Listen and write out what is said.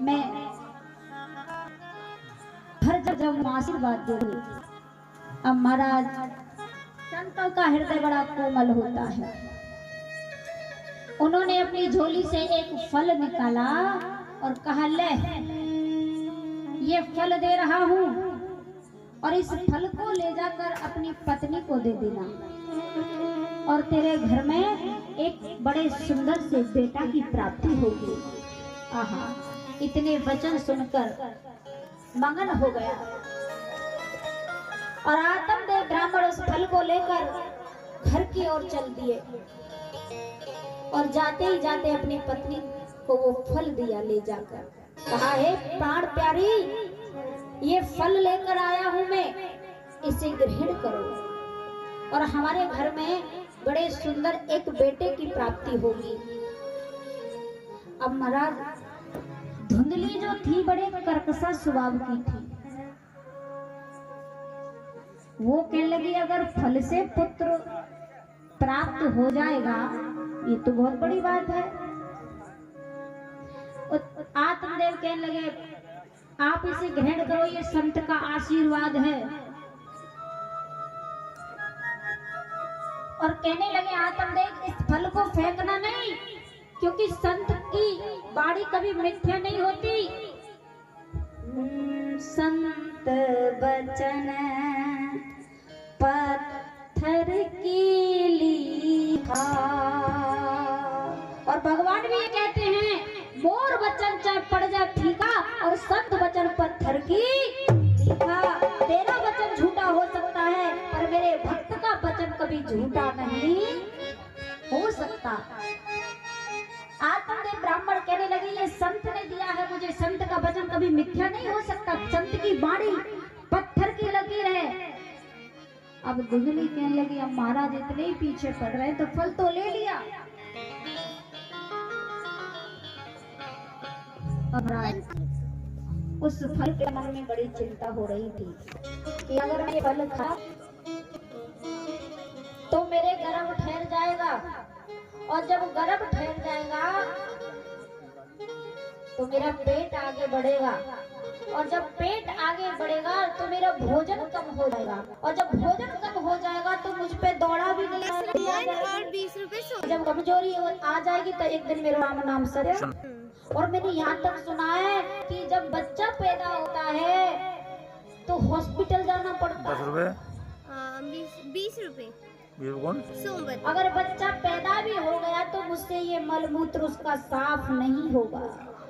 मैं हर जब आशीर्वाद दे रही। अब महाराज संतों का हृदय बड़ा कोमल होता है। उन्होंने अपनी झोली से एक फल निकाला और कहा, ले ये फल दे रहा हूं और इस फल को ले जाकर अपनी पत्नी को दे देना और तेरे घर में एक बड़े सुंदर से बेटा की प्राप्ति होगी। आहा, इतने वचन सुनकर मगन हो गया और आत्मदेव ब्राह्मण उस फल को लेकर घर की ओर चल दिए और जाते ही जाते अपनी पत्नी को वो फल दिया ले जाकर। कहा, है प्राण प्यारी, ये फल लेकर आया हूं मैं, इसे ग्रहण करो और हमारे घर में बड़े सुंदर एक बेटे की प्राप्ति होगी। अब महाराज धुंधली जो थी बड़े कर्कशा स्वभाव की थी। वो कहने लगी, अगर फल से पुत्र प्राप्त हो जाएगा ये तो बहुत बड़ी बात है। आत्मदेव कहने लगे, आप इसे ग्रहण करो, ये संत का आशीर्वाद है। और कहने लगे आत्मदेव, इस फल को फेंकना नहीं, क्योंकि संत की बाड़ी कभी मिथ्या नहीं होती। संत बचन पत्थर की लीखा। और भगवान भी ये कहते हैं, मोर वचन चाहे पड़ जाए फीका और संत वचन पत्थर की लीखा। तेरा वचन झूठा हो सकता है पर मेरे भक्त का वचन कभी झूठा नहीं हो सकता। आत्मदेव ब्राह्मण कहने लगे, ये संत ने दिया है मुझे, संत का वचन कभी मिथ्या नहीं हो सकता। संत की बाणी पत्थर की लकीर है। अब धुंधली कहने लगी, अब महाराज इतने ही पीछे पड़ रहे तो फल तो ले लिया। अब उस फल के मन में बड़ी चिंता हो रही थी कि अगर मैं फल खा तो मेरे गर्भ ठहर जाएगा और जब गर्भ ठहर जाएगा तो मेरा पेट आगे बढ़ेगा और जब पेट आगे बढ़ेगा तो मेरा भोजन कम हो जाएगा और जब भोजन कम हो जाएगा तो मुझ पे दौड़ा भी नहीं और 20 रुपए जब कमजोरी आ जाएगी तो एक दिन मेरा राम नाम सर। और मैंने यहाँ तक सुना है कि जब बच्चा पैदा होता है तो हॉस्पिटल जाना पड़ता है। 20 रुपए। अगर बच्चा पैदा भी हो गया तो मुझसे ये मलमूत्र उसका साफ नहीं होगा।